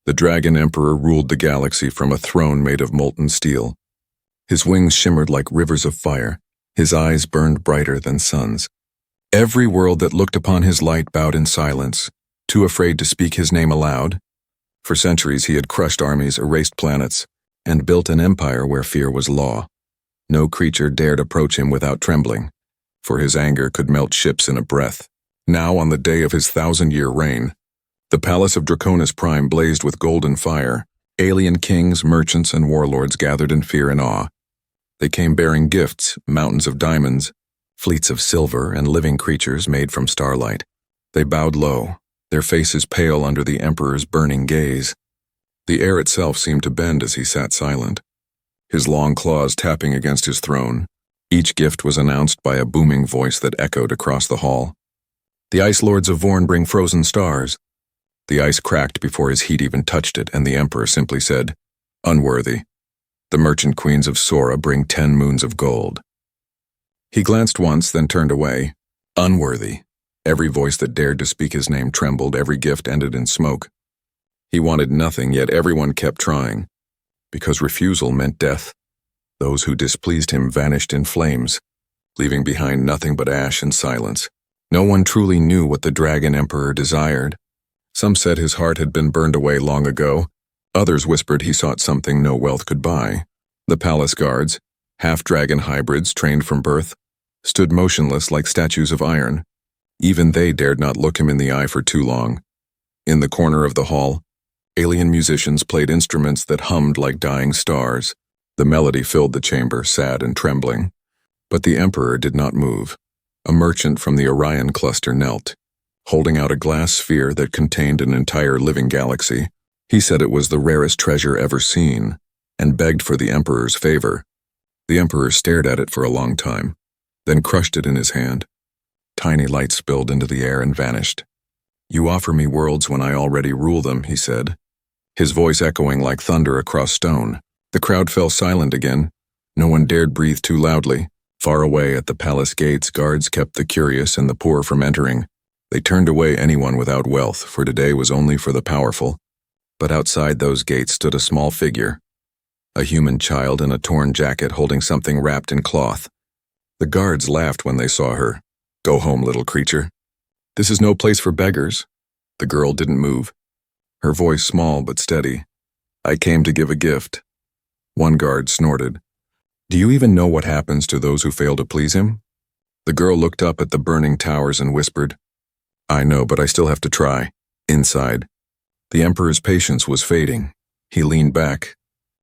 The Dragon Emperor ruled the galaxy from a throne made of molten steel. His wings shimmered like rivers of fire. His eyes burned brighter than suns. Every world that looked upon his light bowed in silence, too afraid to speak his name aloud. For centuries he had crushed armies, erased planets, and built an empire where fear was law. No creature dared approach him without trembling, for his anger could melt ships in a breath. Now, on the day of his 1,000-year reign, the palace of Draconis Prime blazed with golden fire. Alien kings, merchants, and warlords gathered in fear and awe. They came bearing gifts, mountains of diamonds, fleets of silver, and living creatures made from starlight. They bowed low, their faces pale under the Emperor's burning gaze. The air itself seemed to bend as he sat silent, his long claws tapping against his throne. Each gift was announced by a booming voice that echoed across the hall. The Ice Lords of Vorn bring frozen stars. The ice cracked before his heat even touched it, and the Emperor simply said, "Unworthy." The Merchant Queens of Sora bring 10 moons of gold. He glanced once, then turned away. Unworthy. Every voice that dared to speak his name trembled, every gift ended in smoke. He wanted nothing, yet everyone kept trying. Because refusal meant death. Those who displeased him vanished in flames, leaving behind nothing but ash and silence. No one truly knew what the Dragon Emperor desired. Some said his heart had been burned away long ago. Others whispered he sought something no wealth could buy. The palace guards, half-dragon hybrids trained from birth, stood motionless like statues of iron. Even they dared not look him in the eye for too long. In the corner of the hall, alien musicians played instruments that hummed like dying stars. The melody filled the chamber, sad and trembling. But the Emperor did not move. A merchant from the Orion cluster knelt, holding out a glass sphere that contained an entire living galaxy. He said it was the rarest treasure ever seen, and begged for the Emperor's favor. The Emperor stared at it for a long time, then crushed it in his hand. Tiny light spilled into the air and vanished. "You offer me worlds when I already rule them," he said, his voice echoing like thunder across stone. The crowd fell silent again. No one dared breathe too loudly. Far away at the palace gates, guards kept the curious and the poor from entering. They turned away anyone without wealth, for today was only for the powerful. But outside those gates stood a small figure, a human child in a torn jacket holding something wrapped in cloth. The guards laughed when they saw her. "Go home, little creature. This is no place for beggars." The girl didn't move, her voice small but steady. "I came to give a gift." One guard snorted. "Do you even know what happens to those who fail to please him?" The girl looked up at the burning towers and whispered, "I know, but I still have to try." Inside, the Emperor's patience was fading. He leaned back,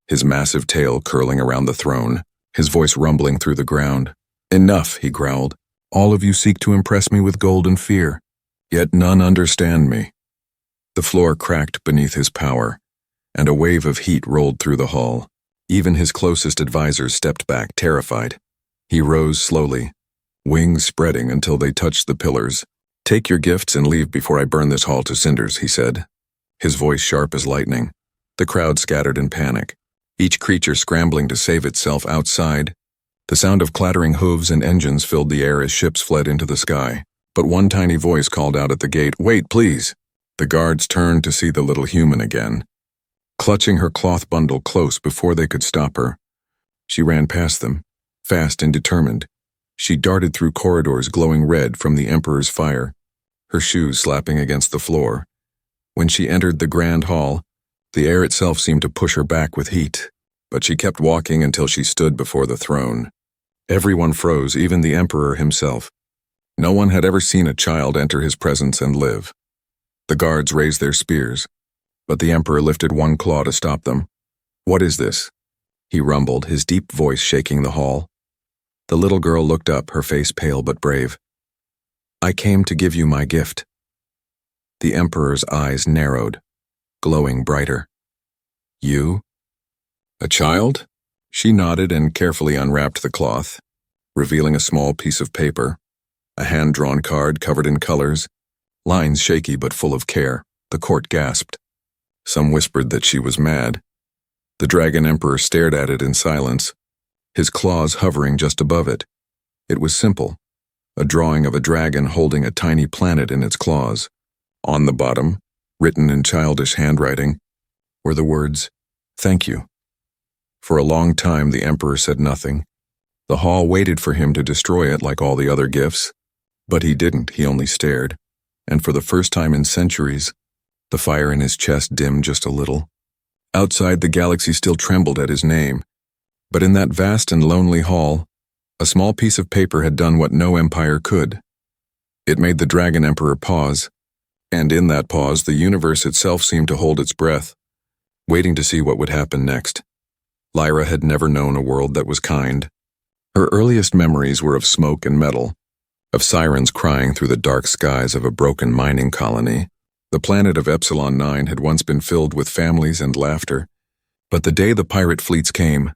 his massive tail curling around the throne, his voice rumbling through the ground. "Enough," he growled. "All of you seek to impress me with gold and fear, yet none understand me." The floor cracked beneath his power, and a wave of heat rolled through the hall. Even his closest advisors stepped back, terrified. He rose slowly, wings spreading until they touched the pillars. "Take your gifts and leave before I burn this hall to cinders," he said, his voice sharp as lightning. The crowd scattered in panic, each creature scrambling to save itself outside. The sound of clattering hooves and engines filled the air as ships fled into the sky. But one tiny voice called out at the gate, "Wait, please." The guards turned to see the little human again, clutching her cloth bundle close before they could stop her. She ran past them, fast and determined. She darted through corridors glowing red from the Emperor's fire, her shoes slapping against the floor. When she entered the grand hall, the air itself seemed to push her back with heat, but she kept walking until she stood before the throne. Everyone froze, even the Emperor himself. No one had ever seen a child enter his presence and live. The guards raised their spears, but the Emperor lifted one claw to stop them. "What is this?" he rumbled, his deep voice shaking the hall. The little girl looked up, her face pale but brave. "I came to give you my gift." The Emperor's eyes narrowed, glowing brighter. "You? A child?" She nodded and carefully unwrapped the cloth, revealing a small piece of paper, a hand-drawn card covered in colors, lines shaky but full of care. The court gasped. Some whispered that she was mad. The Dragon Emperor stared at it in silence, his claws hovering just above it. It was simple, a drawing of a dragon holding a tiny planet in its claws. On the bottom, written in childish handwriting, were the words, "Thank you." For a long time the Emperor said nothing. The hall waited for him to destroy it like all the other gifts. But he didn't, he only stared. And for the first time in centuries, the fire in his chest dimmed just a little. Outside, the galaxy still trembled at his name. But in that vast and lonely hall, a small piece of paper had done what no empire could. It made the Dragon Emperor pause, and in that pause the universe itself seemed to hold its breath, waiting to see what would happen next. Lyra had never known a world that was kind. Her earliest memories were of smoke and metal, of sirens crying through the dark skies of a broken mining colony. The planet of Epsilon 9 had once been filled with families and laughter, but the day the pirate fleets came,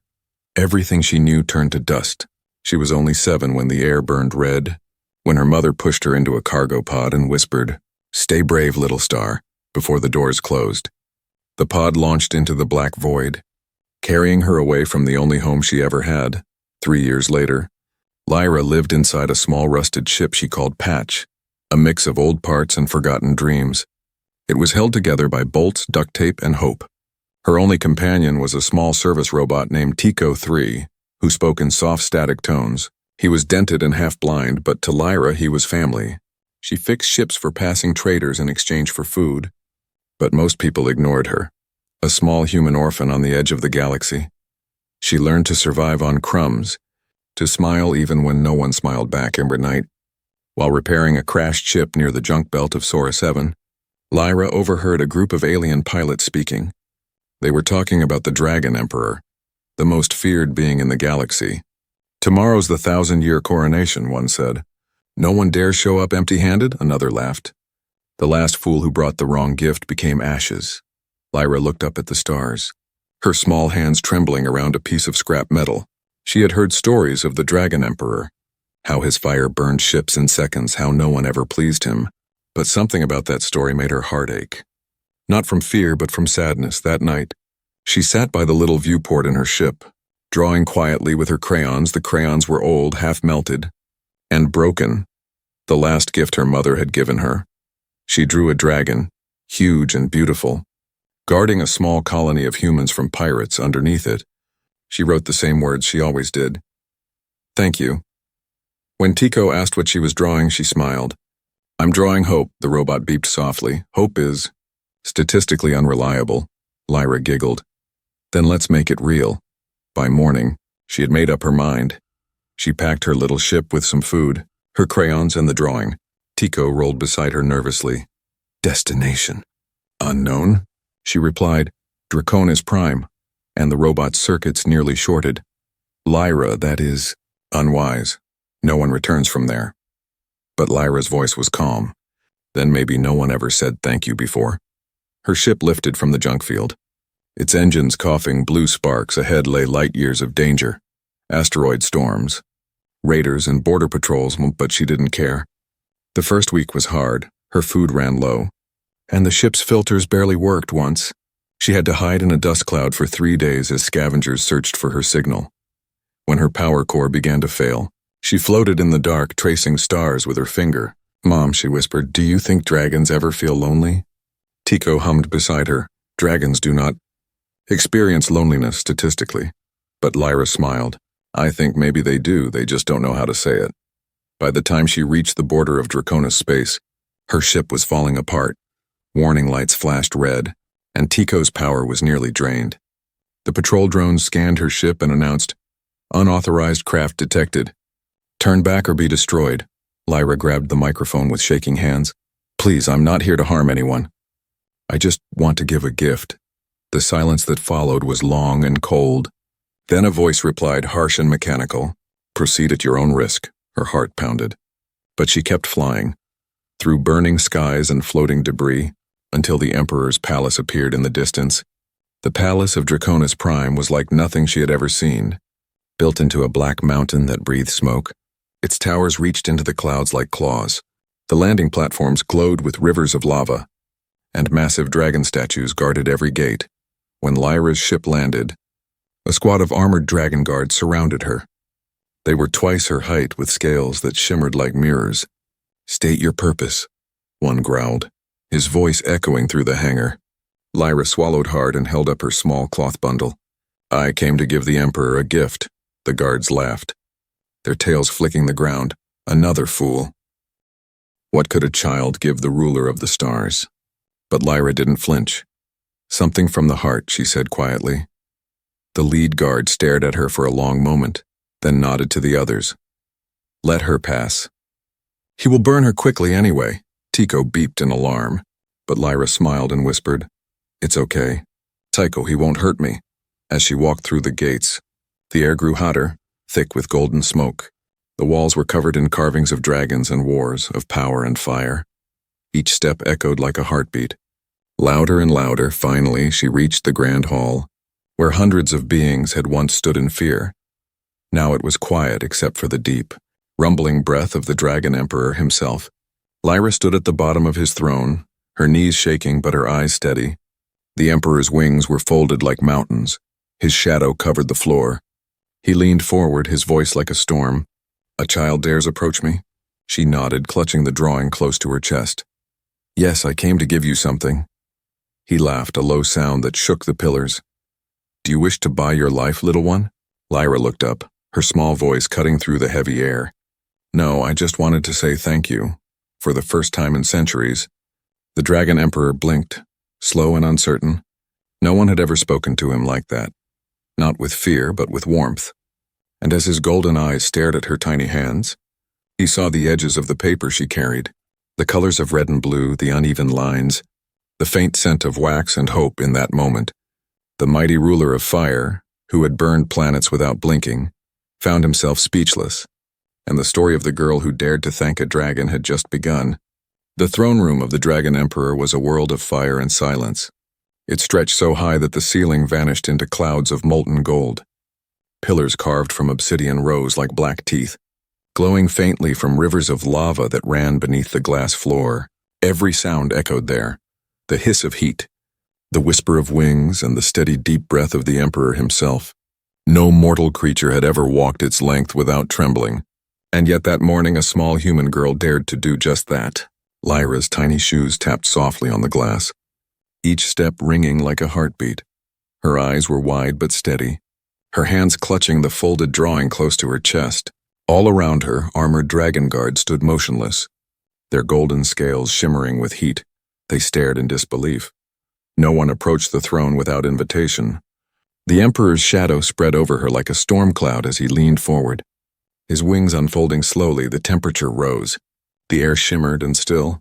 everything she knew turned to dust. She was only 7 when the air burned red, when her mother pushed her into a cargo pod and whispered, "Stay brave, little star," before the doors closed. The pod launched into the black void, carrying her away from the only home she ever had. 3 years later, Lyra lived inside a small rusted ship she called Patch, a mix of old parts and forgotten dreams. It was held together by bolts, duct tape, and hope. Her only companion was a small service robot named Tico 3, who spoke in soft static tones. He was dented and half-blind, but to Lyra he was family. She fixed ships for passing traders in exchange for food. But most people ignored her, a small human orphan on the edge of the galaxy. She learned to survive on crumbs, to smile even when no one smiled back every night. While repairing a crashed ship near the junk belt of Sora 7, Lyra overheard a group of alien pilots speaking. They were talking about the Dragon Emperor, the most feared being in the galaxy. "Tomorrow's the 1,000-year coronation," one said. "No one dares show up empty-handed," another laughed. The last fool who brought the wrong gift became ashes. Lyra looked up at the stars, her small hands trembling around a piece of scrap metal. She had heard stories of the Dragon Emperor, how his fire burned ships in seconds, how no one ever pleased him. But something about that story made her heart ache. Not from fear, but from sadness. That night, she sat by the little viewport in her ship, drawing quietly with her crayons. The crayons were old, half-melted, and broken, the last gift her mother had given her. She drew a dragon, huge and beautiful, guarding a small colony of humans from pirates underneath it. She wrote the same words she always did. "Thank you." When Tico asked what she was drawing, she smiled. "I'm drawing hope," the robot beeped softly. "Hope is statistically unreliable." Lyra giggled. "Then let's make it real." By morning, she had made up her mind. She packed her little ship with some food, her crayons and the drawing. Tico rolled beside her nervously. "Destination unknown," she replied. "Draconis Prime," and the robot's circuits nearly shorted. "Lyra, that is unwise. No one returns from there." But Lyra's voice was calm. Then maybe no one ever said thank you before. Her ship lifted from the junk field. Its engines coughing blue sparks, ahead lay light years of danger. Asteroid storms, raiders and border patrols, but she didn't care. The first week was hard, her food ran low, and the ship's filters barely worked once. She had to hide in a dust cloud for 3 days as scavengers searched for her signal. When her power core began to fail, she floated in the dark, tracing stars with her finger. "Mom," she whispered, "do you think dragons ever feel lonely?" Tico hummed beside her. "Dragons do not experience loneliness statistically." But Lyra smiled. "I think maybe they do, they just don't know how to say it." By the time she reached the border of Draconis space, her ship was falling apart. Warning lights flashed red, and Tico's power was nearly drained. The patrol drones scanned her ship and announced, "Unauthorized craft detected. Turn back or be destroyed." Lyra grabbed the microphone with shaking hands. "Please, I'm not here to harm anyone. I just want to give a gift." The silence that followed was long and cold. Then a voice replied, harsh and mechanical. "Proceed at your own risk." Her heart pounded. But she kept flying, through burning skies and floating debris, until the Emperor's palace appeared in the distance. The palace of Draconis Prime was like nothing she had ever seen, built into a black mountain that breathed smoke. Its towers reached into the clouds like claws. The landing platforms glowed with rivers of lava, and massive dragon statues guarded every gate. When Lyra's ship landed, a squad of armored dragon guards surrounded her. They were twice her height with scales that shimmered like mirrors. "State your purpose," one growled, his voice echoing through the hangar. Lyra swallowed hard and held up her small cloth bundle. I came to give the Emperor a gift. The guards laughed, their tails flicking the ground. Another fool. What could a child give the ruler of the stars? But Lyra didn't flinch. Something from the heart, she said quietly. The lead guard stared at her for a long moment, then nodded to the others. Let her pass. He will burn her quickly anyway. Tycho beeped in alarm, but Lyra smiled and whispered, It's okay. Tycho, he won't hurt me. As she walked through the gates, the air grew hotter, thick with golden smoke. The walls were covered in carvings of dragons and wars, of power and fire. Each step echoed like a heartbeat. Louder and louder, finally, she reached the grand hall, where hundreds of beings had once stood in fear. Now it was quiet except for the deep, rumbling breath of the Dragon Emperor himself. Lyra stood at the bottom of his throne, her knees shaking but her eyes steady. The Emperor's wings were folded like mountains. His shadow covered the floor. He leaned forward, his voice like a storm. A child dares approach me? She nodded, clutching the drawing close to her chest. Yes, I came to give you something. He laughed, a low sound that shook the pillars. Do you wish to buy your life, little one? Lyra looked up, her small voice cutting through the heavy air. No, I just wanted to say thank you. For the first time in centuries. The Dragon Emperor blinked, slow and uncertain. No one had ever spoken to him like that. Not with fear, but with warmth. And as his golden eyes stared at her tiny hands, he saw the edges of the paper she carried, the colors of red and blue, the uneven lines, the faint scent of wax and hope in that moment. The mighty ruler of fire, who had burned planets without blinking, found himself speechless, and the story of the girl who dared to thank a dragon had just begun. The throne room of the Dragon Emperor was a world of fire and silence. It stretched so high that the ceiling vanished into clouds of molten gold. Pillars carved from obsidian rose like black teeth, glowing faintly from rivers of lava that ran beneath the glass floor. Every sound echoed there, the hiss of heat, the whisper of wings, and the steady deep breath of the Emperor himself. No mortal creature had ever walked its length without trembling, and yet that morning a small human girl dared to do just that. Lyra's tiny shoes tapped softly on the glass, each step ringing like a heartbeat. Her eyes were wide but steady, her hands clutching the folded drawing close to her chest. All around her, armored dragon guards stood motionless, their golden scales shimmering with heat. They stared in disbelief. No one approached the throne without invitation. The Emperor's shadow spread over her like a storm cloud as he leaned forward. His wings unfolding slowly, the temperature rose. The air shimmered and still.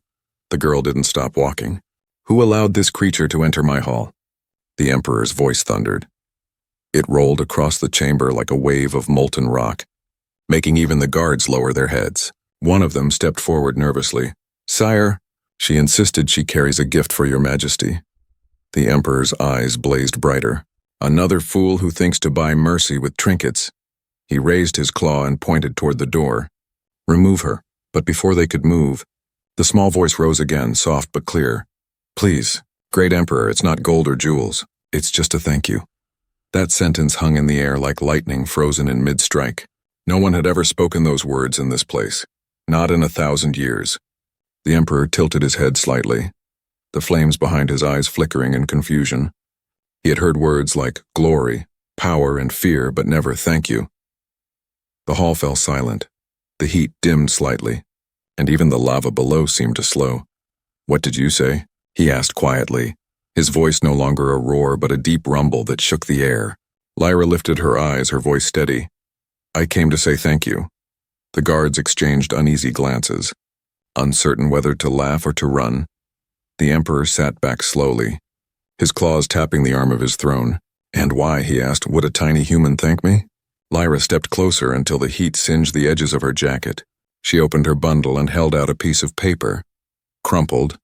The girl didn't stop walking. Who allowed this creature to enter my hall? The Emperor's voice thundered. It rolled across the chamber like a wave of molten rock, making even the guards lower their heads. One of them stepped forward nervously. Sire, she insisted, she carries a gift for your majesty. The Emperor's eyes blazed brighter. Another fool who thinks to buy mercy with trinkets. He raised his claw and pointed toward the door. Remove her. But before they could move, the small voice rose again, soft but clear. Please, Great Emperor, it's not gold or jewels. It's just a thank you. That sentence hung in the air like lightning frozen in mid-strike. No one had ever spoken those words in this place. Not in 1,000 years. The Emperor tilted his head slightly, the flames behind his eyes flickering in confusion. He had heard words like glory, power, and fear, but never thank you. The hall fell silent. The heat dimmed slightly, and even the lava below seemed to slow. What did you say? He asked quietly, his voice no longer a roar but a deep rumble that shook the air. Lyra lifted her eyes, her voice steady. I came to say thank you. The guards exchanged uneasy glances, uncertain whether to laugh or to run. The Emperor sat back slowly, his claws tapping the arm of his throne. And why, he asked, would a tiny human thank me? Lyra stepped closer until the heat singed the edges of her jacket. She opened her bundle and held out a piece of paper, crumpled,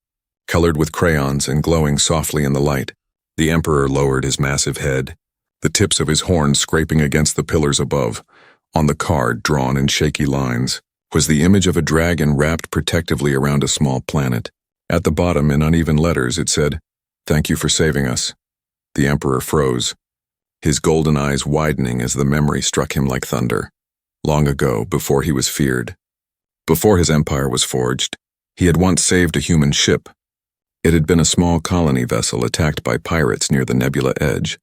colored with crayons and glowing softly in the light. The Emperor lowered his massive head, the tips of his horns scraping against the pillars above. On the card, drawn in shaky lines, was the image of a dragon wrapped protectively around a small planet. At the bottom, in uneven letters, it said, "Thank you for saving us." The Emperor froze, his golden eyes widening as the memory struck him like thunder. Long ago, before he was feared, before his empire was forged, he had once saved a human ship. It had been a small colony vessel attacked by pirates near the nebula edge.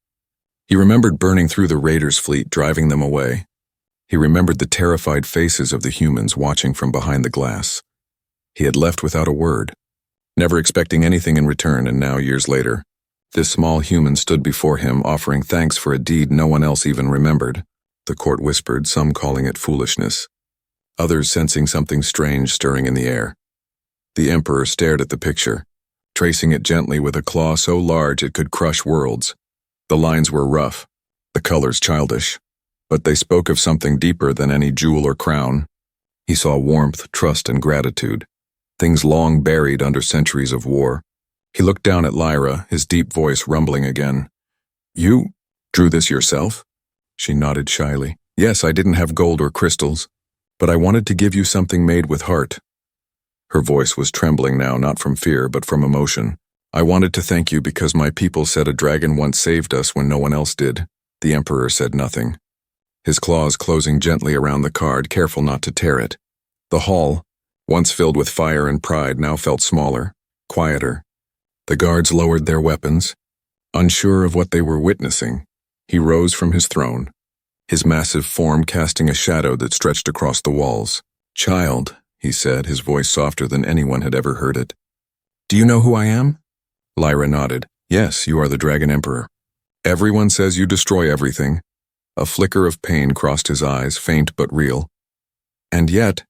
He remembered burning through the raiders' fleet, driving them away. He remembered the terrified faces of the humans watching from behind the glass. He had left without a word, never expecting anything in return, and now, years later, this small human stood before him, offering thanks for a deed no one else even remembered. The court whispered, some calling it foolishness, others sensing something strange stirring in the air. The Emperor stared at the picture, tracing it gently with a claw so large it could crush worlds. The lines were rough, the colors childish, but they spoke of something deeper than any jewel or crown. He saw warmth, trust, and gratitude, things long buried under centuries of war. He looked down at Lyra, his deep voice rumbling again. "You drew this yourself?" She nodded shyly. "Yes, I didn't have gold or crystals, but I wanted to give you something made with heart." Her voice was trembling now, not from fear, but from emotion. "I wanted to thank you because my people said a dragon once saved us when no one else did." The Emperor said nothing, his claws closing gently around the card, careful not to tear it. The hall, once filled with fire and pride, now felt smaller, quieter. The guards lowered their weapons, unsure of what they were witnessing. He rose from his throne, his massive form casting a shadow that stretched across the walls. "Child," he said, his voice softer than anyone had ever heard it. "Do you know who I am?" Lyra nodded. "Yes, you are the Dragon Emperor. Everyone says you destroy everything." A flicker of pain crossed his eyes, faint but real. "And yet,"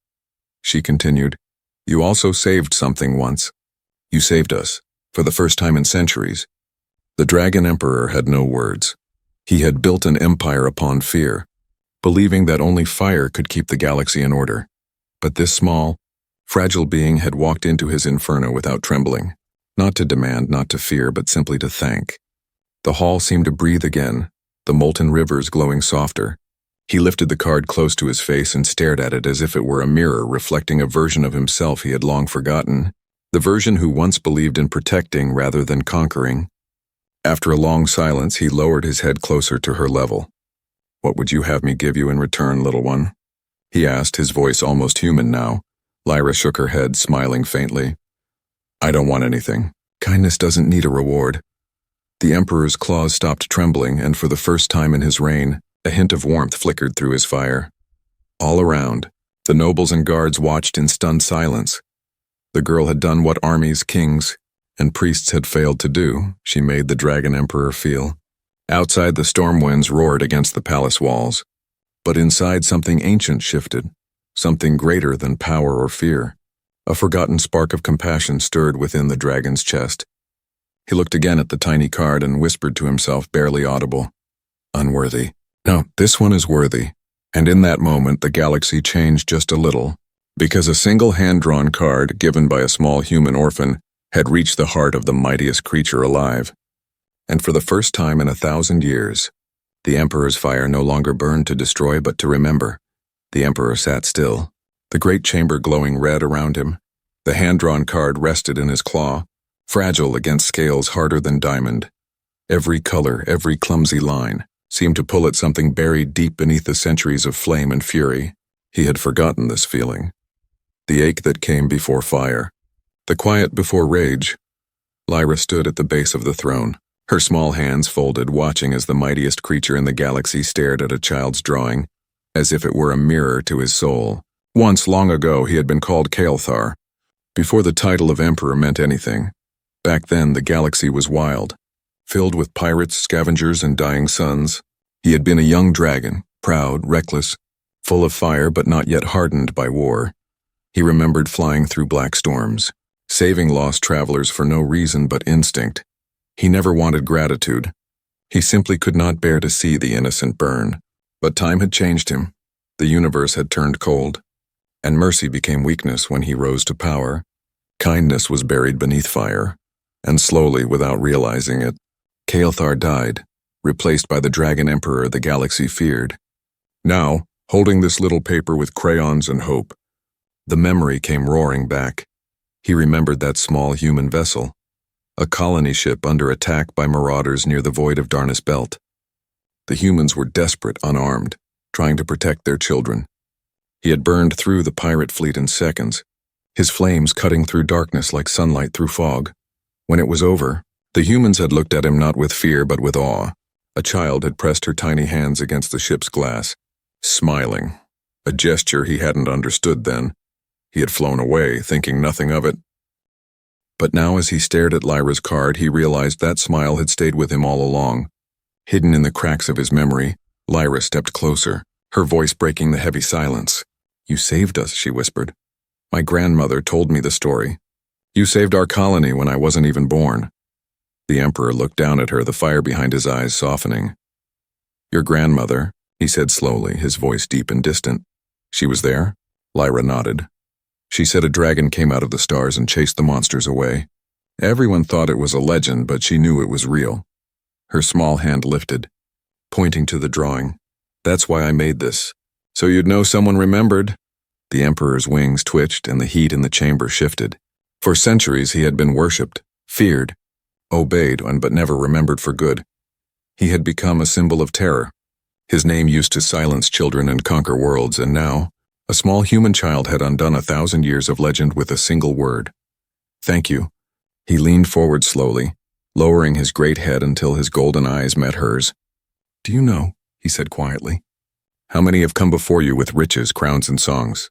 she continued, "you also saved something once. You saved us, for the first time in centuries." The Dragon Emperor had no words. He had built an empire upon fear, believing that only fire could keep the galaxy in order. But this small, fragile being had walked into his inferno without trembling, not to demand, not to fear, but simply to thank. The hall seemed to breathe again, the molten rivers glowing softer. He lifted the card close to his face and stared at it as if it were a mirror reflecting a version of himself he had long forgotten, the version who once believed in protecting rather than conquering. After a long silence, he lowered his head closer to her level. "What would you have me give you in return, little one?" he asked, his voice almost human now. Lyra shook her head, smiling faintly. "I don't want anything. Kindness doesn't need a reward." The Emperor's claws stopped trembling, and for the first time in his reign, a hint of warmth flickered through his fire. All around, the nobles and guards watched in stunned silence. The girl had done what armies, kings, and priests had failed to do, she made the Dragon Emperor feel. Outside, the storm winds roared against the palace walls. But inside, something ancient shifted, something greater than power or fear. A forgotten spark of compassion stirred within the dragon's chest. He looked again at the tiny card and whispered to himself, barely audible, "Unworthy. No, this one is worthy." And in that moment, the galaxy changed just a little, because a single hand-drawn card, given by a small human orphan, had reached the heart of the mightiest creature alive. And for the first time in 1,000 years, the Emperor's fire no longer burned to destroy but to remember. The Emperor sat still, the great chamber glowing red around him. The hand-drawn card rested in his claw, fragile against scales harder than diamond. Every color, every clumsy line, seemed to pull at something buried deep beneath the centuries of flame and fury. He had forgotten this feeling. The ache that came before fire, the quiet before rage. Lyra stood at the base of the throne, her small hands folded, watching as the mightiest creature in the galaxy stared at a child's drawing, as if it were a mirror to his soul. Once, long ago, he had been called Kael'thar, before the title of Emperor meant anything. Back then, the galaxy was wild, filled with pirates, scavengers, and dying suns. He had been a young dragon, proud, reckless, full of fire but not yet hardened by war. He remembered flying through black storms, saving lost travelers for no reason but instinct. He never wanted gratitude. He simply could not bear to see the innocent burn. But time had changed him. The universe had turned cold, and mercy became weakness when he rose to power. Kindness was buried beneath fire, and slowly, without realizing it, Kael'thar died, replaced by the Dragon Emperor the galaxy feared. Now, holding this little paper with crayons and hope, the memory came roaring back. He remembered that small human vessel, a colony ship under attack by marauders near the void of Darnus Belt. The humans were desperate, unarmed, trying to protect their children. He had burned through the pirate fleet in seconds, his flames cutting through darkness like sunlight through fog. When it was over, the humans had looked at him not with fear but with awe. A child had pressed her tiny hands against the ship's glass, smiling, a gesture he hadn't understood then. He had flown away, thinking nothing of it. But now as he stared at Lyra's card, he realized that smile had stayed with him all along. Hidden in the cracks of his memory, Lyra stepped closer, her voice breaking the heavy silence. "You saved us," she whispered. "My grandmother told me the story. You saved our colony when I wasn't even born." The Emperor looked down at her, the fire behind his eyes softening. "Your grandmother," he said slowly, his voice deep and distant. "She was there?" Lyra nodded. "She said a dragon came out of the stars and chased the monsters away. Everyone thought it was a legend, but she knew it was real." Her small hand lifted, pointing to the drawing. "That's why I made this. So you'd know someone remembered." The Emperor's wings twitched and the heat in the chamber shifted. For centuries he had been worshipped, feared, obeyed, but never remembered for good. He had become a symbol of terror. His name used to silence children and conquer worlds, and now, a small human child had undone 1,000 years of legend with a single word. "Thank you." He leaned forward slowly, lowering his great head until his golden eyes met hers. "Do you know," he said quietly, "how many have come before you with riches, crowns, and songs,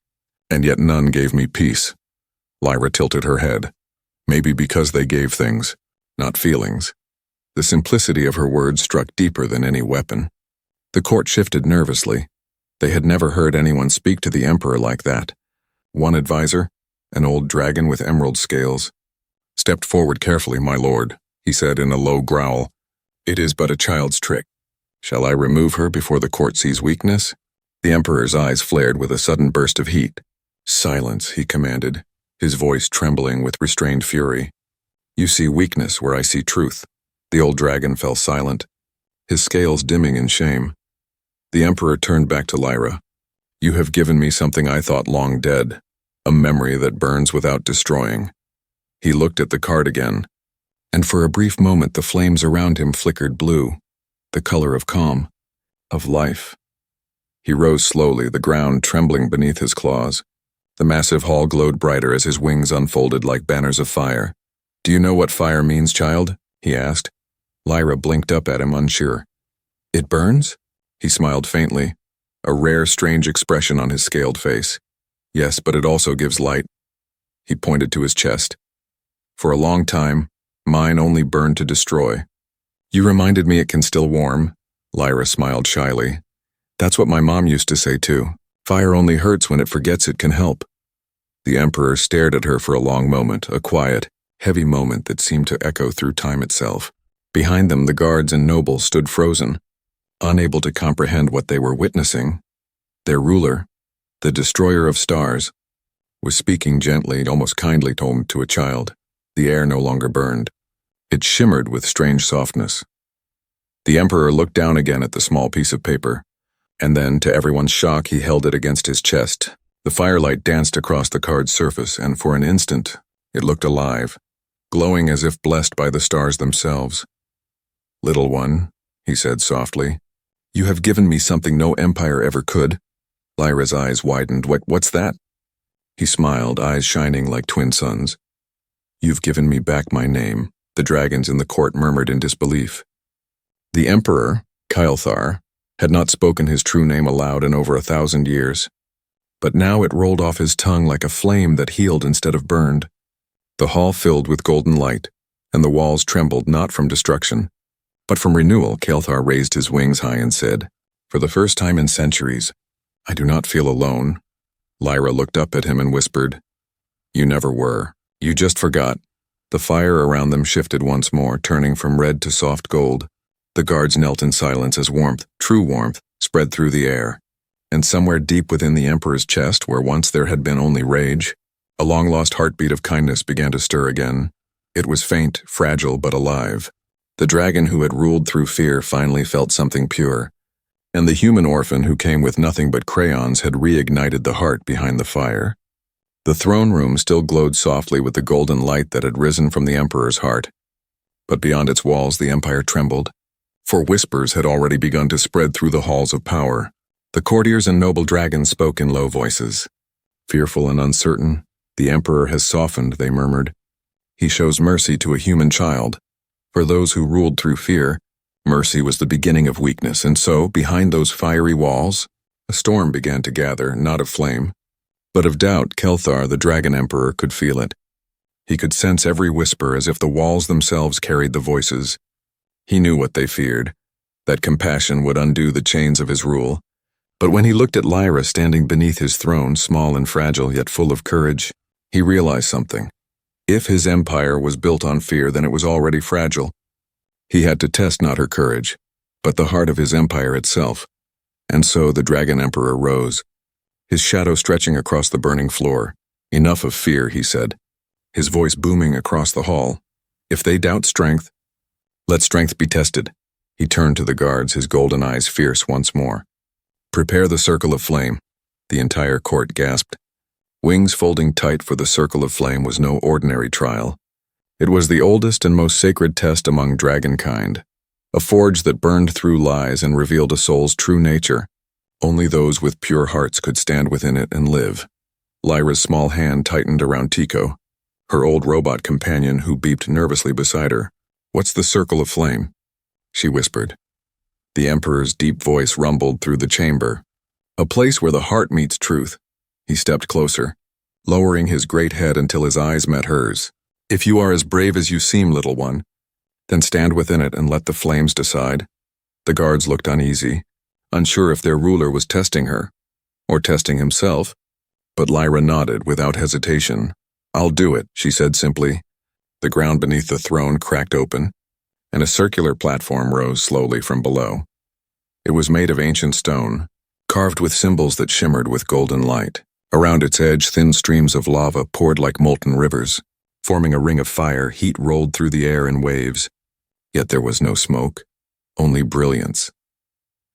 and yet none gave me peace?" Lyra tilted her head. "Maybe because they gave things, not feelings." The simplicity of her words struck deeper than any weapon. The court shifted nervously. They had never heard anyone speak to the Emperor like that. One advisor, an old dragon with emerald scales, stepped forward carefully. "My lord," he said in a low growl, "it is but a child's trick. Shall I remove her before the court sees weakness?" The Emperor's eyes flared with a sudden burst of heat. "Silence," he commanded, his voice trembling with restrained fury. "You see weakness where I see truth." The old dragon fell silent, his scales dimming in shame. The Emperor turned back to Lyra. "You have given me something I thought long dead, a memory that burns without destroying." He looked at the card again, and for a brief moment the flames around him flickered blue, the color of calm, of life. He rose slowly, the ground trembling beneath his claws. The massive hall glowed brighter as his wings unfolded like banners of fire. "Do you know what fire means, child?" he asked. Lyra blinked up at him, unsure. "It burns?" He smiled faintly, a rare, strange expression on his scaled face. "Yes, but it also gives light." He pointed to his chest. "For a long time, mine only burned to destroy." "You reminded me it can still warm." Lyra smiled shyly. "That's what my mom used to say too. Fire only hurts when it forgets it can help." The Emperor stared at her for a long moment, a quiet, heavy moment that seemed to echo through time itself. Behind them, the guards and nobles stood frozen, unable to comprehend what they were witnessing. Their ruler, the destroyer of stars, was speaking gently, almost kindly to a child. The air no longer burned. It shimmered with strange softness. The Emperor looked down again at the small piece of paper, and then, to everyone's shock, he held it against his chest. The firelight danced across the card's surface, and for an instant, it looked alive, glowing as if blessed by the stars themselves. "Little one," he said softly, "you have given me something no empire ever could." Lyra's eyes widened. What's that?" He smiled, eyes shining like twin suns. "You've given me back my name," the dragons in the court murmured in disbelief. The Emperor, Kylthar, had not spoken his true name aloud in over 1,000 years. But now it rolled off his tongue like a flame that healed instead of burned. The hall filled with golden light, and the walls trembled not from destruction, but from renewal. Kylthar raised his wings high and said, "For the first time in centuries, I do not feel alone." Lyra looked up at him and whispered, "You never were. You just forgot." The fire around them shifted once more, turning from red to soft gold. The guards knelt in silence as warmth, true warmth, spread through the air. And somewhere deep within the Emperor's chest, where once there had been only rage, a long-lost heartbeat of kindness began to stir again. It was faint, fragile, but alive. The dragon who had ruled through fear finally felt something pure, and the human orphan who came with nothing but crayons had reignited the heart behind the fire. The throne room still glowed softly with the golden light that had risen from the Emperor's heart. But beyond its walls the Empire trembled, for whispers had already begun to spread through the halls of power. The courtiers and noble dragons spoke in low voices. "Fearful and uncertain, the Emperor has softened," they murmured. He shows mercy to a human child. For those who ruled through fear, mercy was the beginning of weakness, and so, behind those fiery walls, a storm began to gather, not of flame, but of doubt. Kelthar, the Dragon Emperor, could feel it. He could sense every whisper as if the walls themselves carried the voices. He knew what they feared, that compassion would undo the chains of his rule. But when he looked at Lyra standing beneath his throne, small and fragile yet full of courage, he realized something. If his empire was built on fear, then it was already fragile. He had to test not her courage, but the heart of his empire itself. And so the Dragon Emperor rose, his shadow stretching across the burning floor. "Enough of fear," he said, his voice booming across the hall. "If they doubt strength, let strength be tested." He turned to the guards, his golden eyes fierce once more. "Prepare the circle of flame." The entire court gasped. Wings folding tight, for the circle of flame was no ordinary trial. It was the oldest and most sacred test among dragonkind, a forge that burned through lies and revealed a soul's true nature. Only those with pure hearts could stand within it and live. Lyra's small hand tightened around Tico, her old robot companion, who beeped nervously beside her. "What's the circle of flame?" she whispered. The Emperor's deep voice rumbled through the chamber. "A place where the heart meets truth." He stepped closer, lowering his great head until his eyes met hers. "If you are as brave as you seem, little one, then stand within it and let the flames decide." The guards looked uneasy, unsure if their ruler was testing her, or testing himself, but Lyra nodded without hesitation. "I'll do it," she said simply. The ground beneath the throne cracked open, and a circular platform rose slowly from below. It was made of ancient stone, carved with symbols that shimmered with golden light. Around its edge, thin streams of lava poured like molten rivers. Forming a ring of fire, heat rolled through the air in waves. Yet there was no smoke, only brilliance.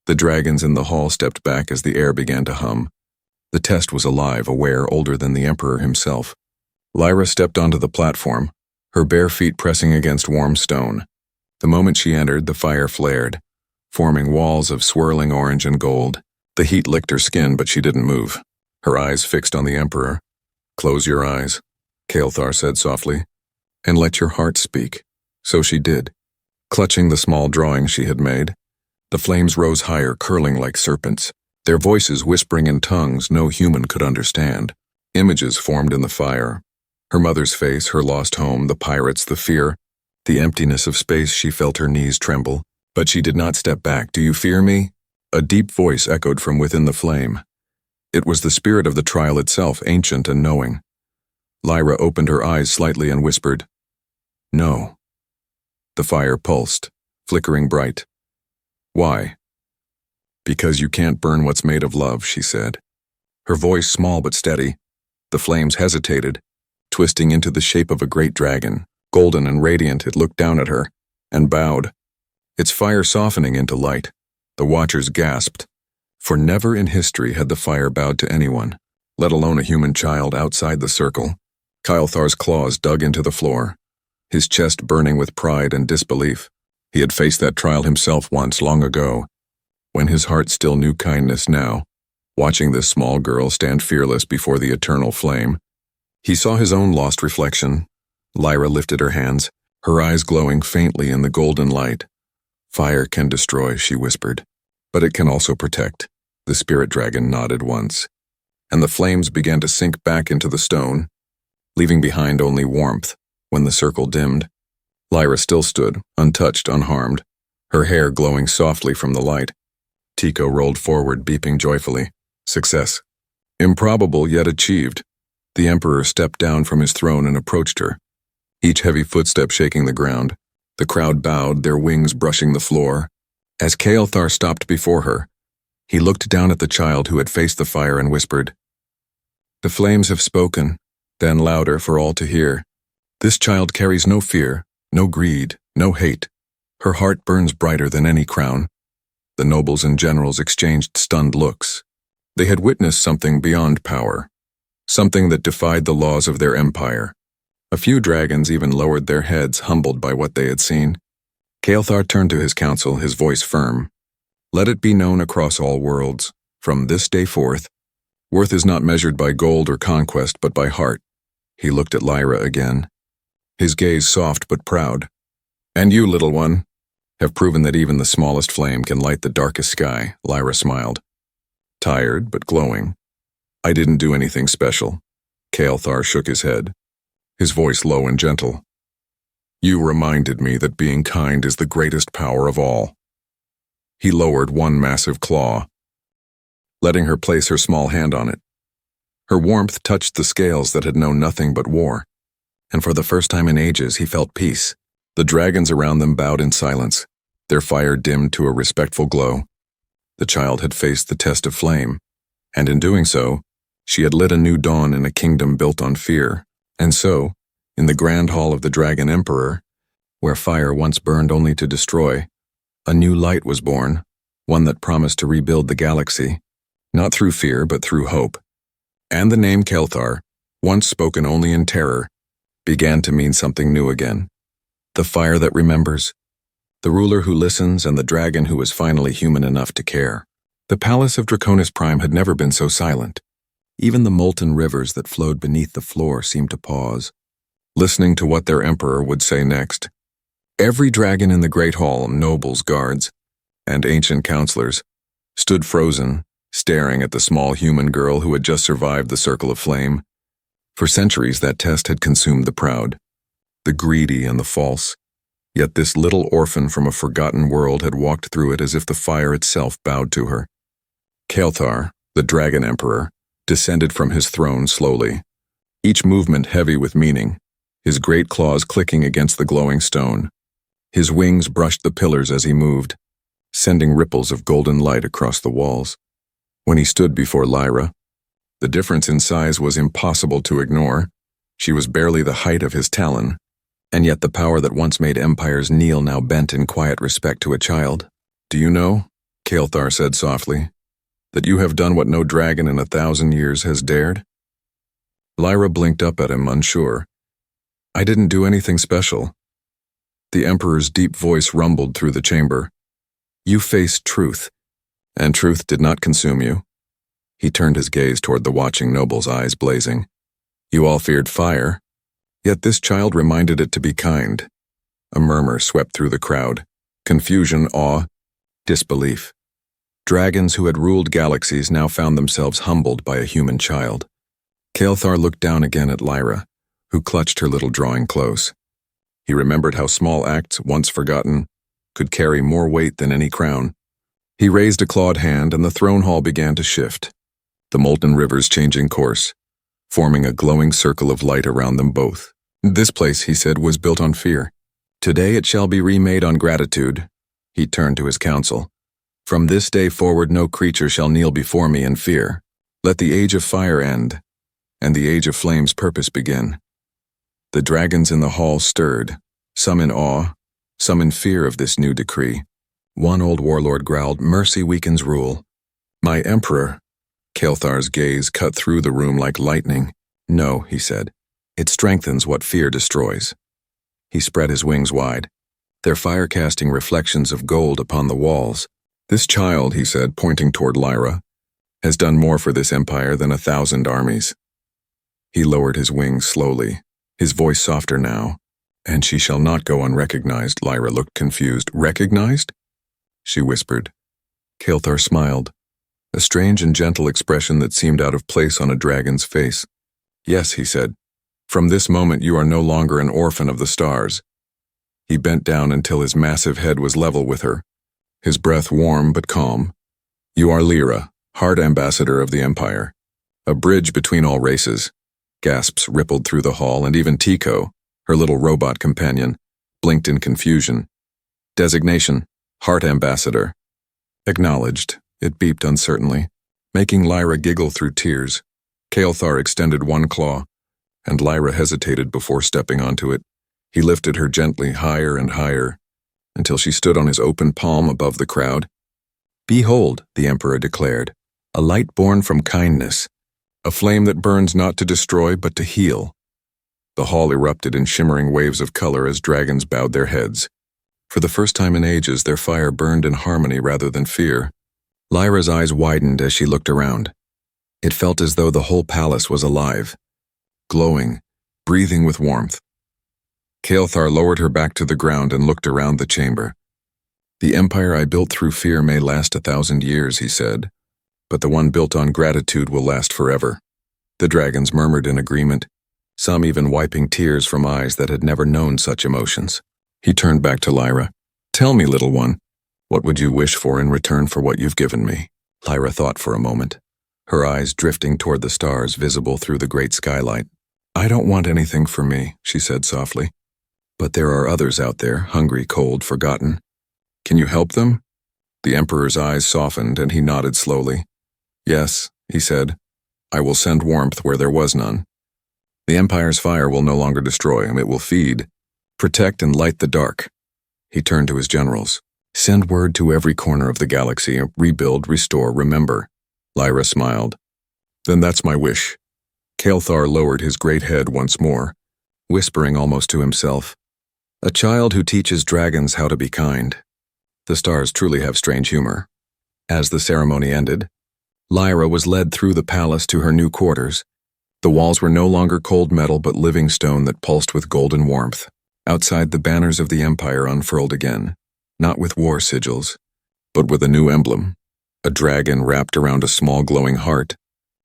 The dragons in the hall stepped back as the air began to hum. The test was alive, aware, older than the Emperor himself. Lyra stepped onto the platform, her bare feet pressing against warm stone. The moment she entered, the fire flared, forming walls of swirling orange and gold. The heat licked her skin, but she didn't move, her eyes fixed on the Emperor. "Close your eyes," Kelthar said softly, "and let your heart speak." So she did. Clutching the small drawing she had made, the flames rose higher, curling like serpents, their voices whispering in tongues no human could understand. Images formed in the fire. Her mother's face, her lost home, the pirates, the fear, the emptiness of space. She felt her knees tremble, but she did not step back. "Do you fear me?" A deep voice echoed from within the flame. It was the spirit of the trial itself, ancient and knowing. Lyra opened her eyes slightly and whispered, "No." The fire pulsed, flickering bright. "Why?" "Because you can't burn what's made of love," she said. Her voice small but steady. The flames hesitated, twisting into the shape of a great dragon. Golden and radiant, it looked down at her, and bowed, its fire softening into light. The watchers gasped, for never in history had the fire bowed to anyone, let alone a human child outside the circle. Kelthar's claws dug into the floor, his chest burning with pride and disbelief. He had faced that trial himself once, long ago, when his heart still knew kindness. Now, watching this small girl stand fearless before the eternal flame, he saw his own lost reflection. Lyra lifted her hands, her eyes glowing faintly in the golden light. "Fire can destroy," she whispered, "but it can also protect." The spirit dragon nodded once, and the flames began to sink back into the stone, leaving behind only warmth. When the circle dimmed, Lyra still stood, untouched, unharmed, her hair glowing softly from the light. Tico rolled forward, beeping joyfully. Success. Improbable, yet achieved. The Emperor stepped down from his throne and approached her, each heavy footstep shaking the ground. The crowd bowed, their wings brushing the floor. As Kelthar stopped before her, he looked down at the child who had faced the fire and whispered, "The flames have spoken," then louder for all to hear. "This child carries no fear, no greed, no hate. Her heart burns brighter than any crown." The nobles and generals exchanged stunned looks. They had witnessed something beyond power, something that defied the laws of their empire. A few dragons even lowered their heads, humbled by what they had seen. Kelthar turned to his council, his voice firm. "Let it be known across all worlds, from this day forth, worth is not measured by gold or conquest, but by heart." He looked at Lyra again. his gaze soft but proud. "And you, little one, have proven that even the smallest flame can light the darkest sky," Lyra smiled. Tired but glowing. "I didn't do anything special." Kael'thar shook his head, his voice low and gentle. "You reminded me that being kind is the greatest power of all." He lowered one massive claw, letting her place her small hand on it. Her warmth touched the scales that had known nothing but war, and for the first time in ages he felt peace. The dragons around them bowed in silence, their fire dimmed to a respectful glow. The child had faced the test of flame, and in doing so, she had lit a new dawn in a kingdom built on fear. And so, in the grand hall of the Dragon Emperor, where fire once burned only to destroy, a new light was born, one that promised to rebuild the galaxy, not through fear but through hope. And the name Kael'thar, once spoken only in terror, began to mean something new again. The fire that remembers, the ruler who listens, and the dragon who was finally human enough to care. The palace of Draconis Prime had never been so silent. Even the molten rivers that flowed beneath the floor seemed to pause, listening to what their emperor would say next. Every dragon in the great hall, nobles, guards, and ancient counselors, stood frozen, staring at the small human girl who had just survived the circle of flame. For centuries that test had consumed the proud, the greedy, and the false. Yet this little orphan from a forgotten world had walked through it as if the fire itself bowed to her. Kael'thar, the Dragon Emperor, descended from his throne slowly, each movement heavy with meaning, his great claws clicking against the glowing stone. His wings brushed the pillars as he moved, sending ripples of golden light across the walls. When he stood before Lyra, the difference in size was impossible to ignore. She was barely the height of his talon, and yet the power that once made empires kneel now bent in quiet respect to a child. "Do you know," Kael'thar said softly, "that you have done what no dragon in 1,000 years has dared?" Lyra blinked up at him, unsure. "I didn't do anything special." The Emperor's deep voice rumbled through the chamber. "You faced truth, and truth did not consume you." He turned his gaze toward the watching nobles, eyes blazing. "You all feared fire, yet this child reminded it to be kind." A murmur swept through the crowd. Confusion, awe, disbelief. Dragons who had ruled galaxies now found themselves humbled by a human child. Kael'thar looked down again at Lyra, who clutched her little drawing close. He remembered how small acts, once forgotten, could carry more weight than any crown. He raised a clawed hand, and the throne hall began to shift, the molten rivers changing course, forming a glowing circle of light around them both. "This place," he said, "was built on fear. Today it shall be remade on gratitude." He turned to his council. "From this day forward no creature shall kneel before me in fear. Let the age of fire end, and the age of flame's purpose begin." The dragons in the hall stirred, some in awe, some in fear of this new decree. One old warlord growled, "Mercy weakens rule." "My emperor," Kael'thar's gaze cut through the room like lightning. "No," he said, "it strengthens what fear destroys." He spread his wings wide, their fire casting reflections of gold upon the walls. "This child," he said, pointing toward Lyra, "has done more for this empire than 1,000 armies." He lowered his wings slowly, his voice softer now. "And she shall not go unrecognized." Lyra looked confused. "Recognized?" she whispered. Kael'thar smiled, a strange and gentle expression that seemed out of place on a dragon's face. "Yes," he said, "from this moment you are no longer an orphan of the stars." He bent down until his massive head was level with her, his breath warm but calm. "You are Lyra, heart ambassador of the Empire, a bridge between all races." Gasps rippled through the hall, and even Tico, her little robot companion, blinked in confusion. "Designation, heart ambassador." "Acknowledged," it beeped uncertainly, making Lyra giggle through tears. Kael'thar extended one claw, and Lyra hesitated before stepping onto it. He lifted her gently higher and higher, until she stood on his open palm above the crowd. "Behold," the Emperor declared, "a light born from kindness, a flame that burns not to destroy but to heal." The hall erupted in shimmering waves of color as dragons bowed their heads. For the first time in ages, their fire burned in harmony rather than fear. Lyra's eyes widened as she looked around. It felt as though the whole palace was alive, glowing, breathing with warmth. Kael'thar lowered her back to the ground and looked around the chamber. The empire I built through fear may last 1,000 years, he said, but the one built on gratitude will last forever. The dragons murmured in agreement, some even wiping tears from eyes that had never known such emotions. He turned back to Lyra. Tell me, little one, what would you wish for in return for what you've given me? Lyra thought for a moment, her eyes drifting toward the stars visible through the great skylight. I don't want anything for me, she said softly. But there are others out there, hungry, cold, forgotten. Can you help them? The Emperor's eyes softened and he nodded slowly. Yes, he said. I will send warmth where there was none. The Empire's fire will no longer destroy him, it will feed, protect and light the dark. He turned to his generals. Send word to every corner of the galaxy, rebuild, restore, remember. Lyra smiled. Then that's my wish. Kael'thar lowered his great head once more, whispering almost to himself. A child who teaches dragons how to be kind. The stars truly have strange humor. As the ceremony ended, Lyra was led through the palace to her new quarters. The walls were no longer cold metal but living stone that pulsed with golden warmth. Outside, the banners of the Empire unfurled again, not with war sigils, but with a new emblem, a dragon wrapped around a small glowing heart.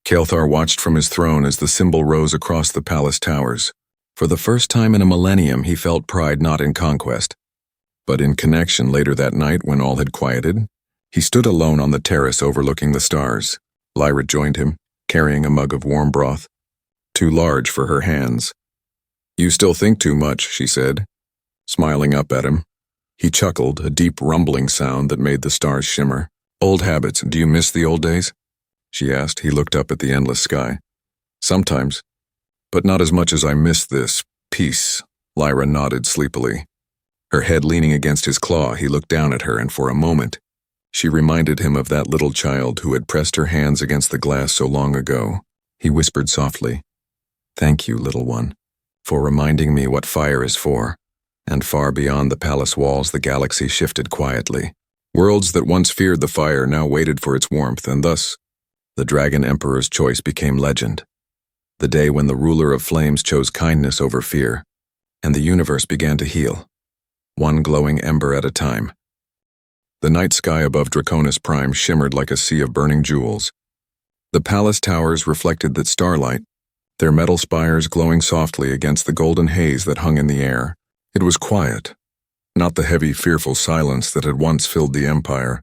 Kael'thar watched from his throne as the symbol rose across the palace towers. For the first time in a millennium, he felt pride not in conquest, but in connection. Later that night, when all had quieted, he stood alone on the terrace overlooking the stars. Lyra joined him, carrying a mug of warm broth, too large for her hands. You still think too much, she said, smiling up at him. He chuckled, a deep rumbling sound that made the stars shimmer. Old habits, do you miss the old days? She asked. He looked up at the endless sky. Sometimes, but not as much as I miss this peace. Lyra nodded sleepily. Her head leaning against his claw, he looked down at her, and for a moment, she reminded him of that little child who had pressed her hands against the glass so long ago. He whispered softly, Thank you, little one, for reminding me what fire is for. And far beyond the palace walls, the galaxy shifted quietly. Worlds that once feared the fire now waited for its warmth, and thus, the Dragon Emperor's choice became legend. The day when the ruler of flames chose kindness over fear, and the universe began to heal, one glowing ember at a time. The night sky above Draconis Prime shimmered like a sea of burning jewels. The palace towers reflected that starlight, their metal spires glowing softly against the golden haze that hung in the air. It was quiet, not the heavy, fearful silence that had once filled the Empire,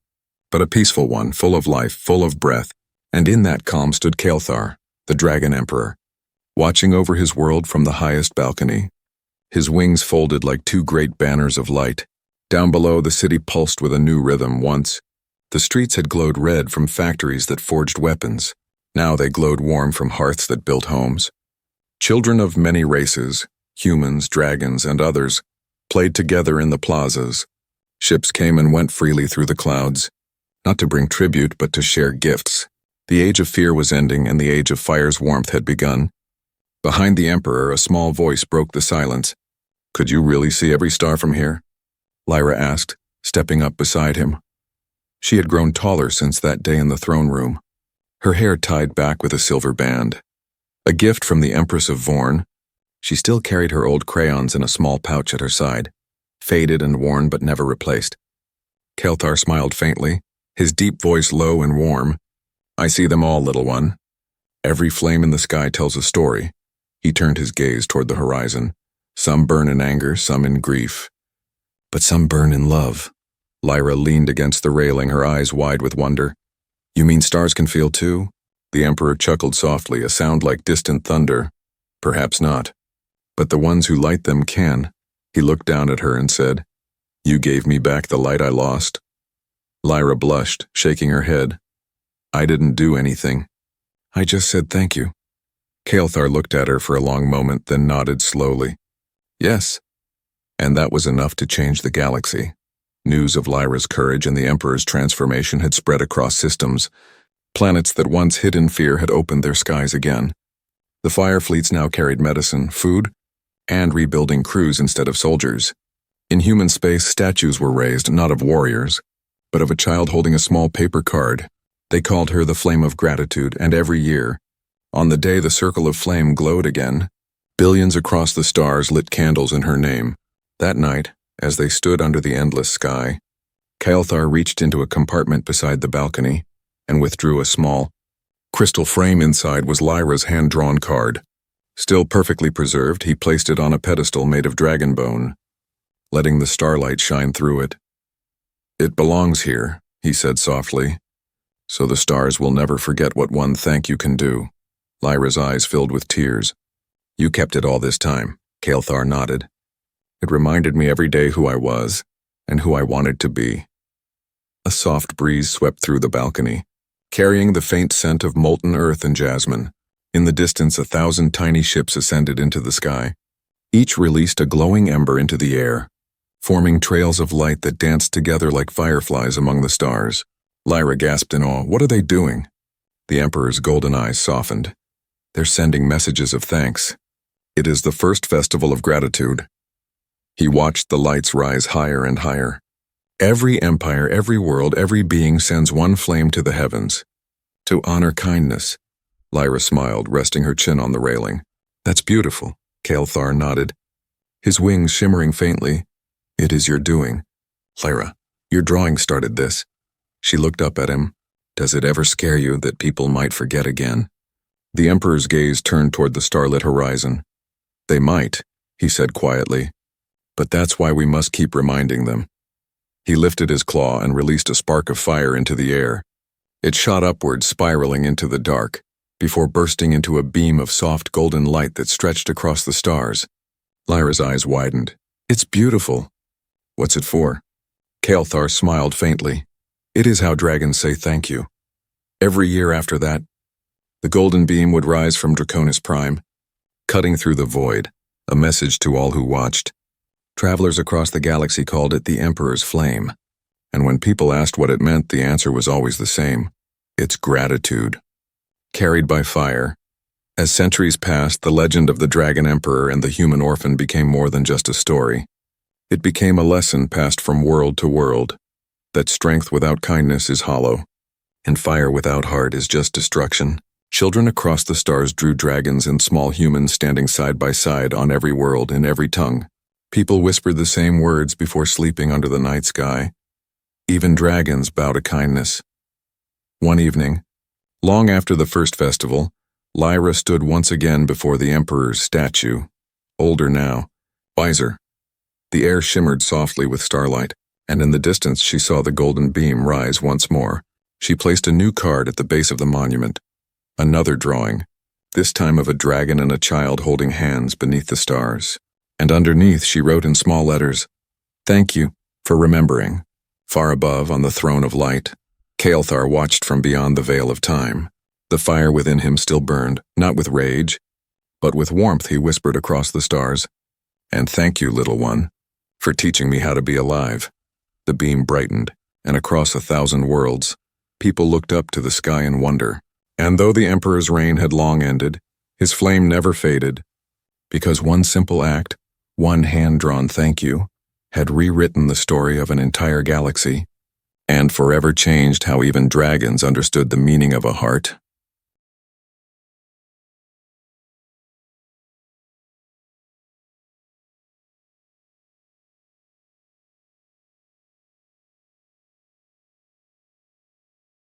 but a peaceful one, full of life, full of breath, and in that calm stood Kael'thar, the Dragon Emperor, watching over his world from the highest balcony. His wings folded like two great banners of light. Down below, the city pulsed with a new rhythm. Once, the streets had glowed red from factories that forged weapons. Now they glowed warm from hearths that built homes. Children of many races, humans, dragons, and others, played together in the plazas. Ships came and went freely through the clouds, not to bring tribute but to share gifts. The age of fear was ending and the age of fire's warmth had begun. Behind the Emperor, a small voice broke the silence. Could you really see every star from here? Lyra asked, stepping up beside him. She had grown taller since that day in the throne room, her hair tied back with a silver band. A gift from the Empress of Vorn. She still carried her old crayons in a small pouch at her side, faded and worn but never replaced. Kael'thar smiled faintly, his deep voice low and warm. I see them all, little one. Every flame in the sky tells a story. He turned his gaze toward the horizon. Some burn in anger, some in grief. But some burn in love. Lyra leaned against the railing, her eyes wide with wonder. You mean stars can feel too? The Emperor chuckled softly, a sound like distant thunder. Perhaps not. But the ones who light them can. He looked down at her and said, You gave me back the light I lost. Lyra blushed, shaking her head. I didn't do anything. I just said thank you. Kael'thar looked at her for a long moment, then nodded slowly. Yes. And that was enough to change the galaxy. News of Lyra's courage and the Emperor's transformation had spread across systems. Planets that once hid in fear had opened their skies again. The fire fleets now carried medicine, food, and rebuilding crews instead of soldiers. In human space, statues were raised, not of warriors, but of a child holding a small paper card. They called her the Flame of Gratitude, and every year, on the day the circle of flame glowed again, Billions across the stars lit candles in her name. That night, as they stood under the endless sky, Kael'thar reached into a compartment beside the balcony and withdrew a small crystal frame. Inside was Lyra's hand-drawn card. Still perfectly preserved, he placed it on a pedestal made of dragon bone, letting the starlight shine through it. "It belongs here," he said softly, "so the stars will never forget what one thank you can do." Lyra's eyes filled with tears. "You kept it all this time," Kael'thar nodded. "It reminded me every day who I was and who I wanted to be." A soft breeze swept through the balcony, carrying the faint scent of molten earth and jasmine. In the distance, 1,000 tiny ships ascended into the sky. Each released a glowing ember into the air, forming trails of light that danced together like fireflies among the stars. Lyra gasped in awe. "What are they doing?" The Emperor's golden eyes softened. "They're sending messages of thanks. It is the first festival of gratitude." He watched the lights rise higher and higher. Every empire, every world, every being sends one flame to the heavens. To honor kindness. Lyra smiled, resting her chin on the railing. "That's beautiful," Kael'thar nodded, his wings shimmering faintly. "It is your doing. Lyra, your drawing started this." She looked up at him. "Does it ever scare you that people might forget again?" The Emperor's gaze turned toward the starlit horizon. "They might," he said quietly, "but that's why we must keep reminding them." He lifted his claw and released a spark of fire into the air. It shot upward, spiraling into the dark, before bursting into a beam of soft golden light that stretched across the stars. Lyra's eyes widened. "It's beautiful." "What's it for?" Kael'thar smiled faintly. "It is how dragons say thank you." Every year after that, the golden beam would rise from Draconis Prime, cutting through the void, a message to all who watched. Travelers across the galaxy called it the Emperor's Flame, and when people asked what it meant, the answer was always the same. It's gratitude. Carried by fire. As centuries passed, the legend of the Dragon Emperor and the human orphan became more than just a story. It became a lesson passed from world to world, that strength without kindness is hollow, and fire without heart is just destruction. Children across the stars drew dragons and small humans standing side by side on every world, in every tongue. People whispered the same words before sleeping under the night sky. Even dragons bow to kindness. One evening, long after the first festival, Lyra stood once again before the Emperor's statue, older now, wiser. The air shimmered softly with starlight, and in the distance she saw the golden beam rise once more. She placed a new card at the base of the monument. Another drawing, this time of a dragon and a child holding hands beneath the stars. And underneath she wrote in small letters, "Thank you for remembering." Far above, on the throne of light, Kael'thar watched from beyond the veil of time. The fire within him still burned, not with rage, but with warmth. He whispered across the stars, "And thank you, little one, for teaching me how to be alive." The beam brightened, and across 1,000 worlds, people looked up to the sky in wonder. And though the Emperor's reign had long ended, his flame never faded, because one simple act, one hand-drawn thank you, had rewritten the story of an entire galaxy, and forever changed how even dragons understood the meaning of a heart.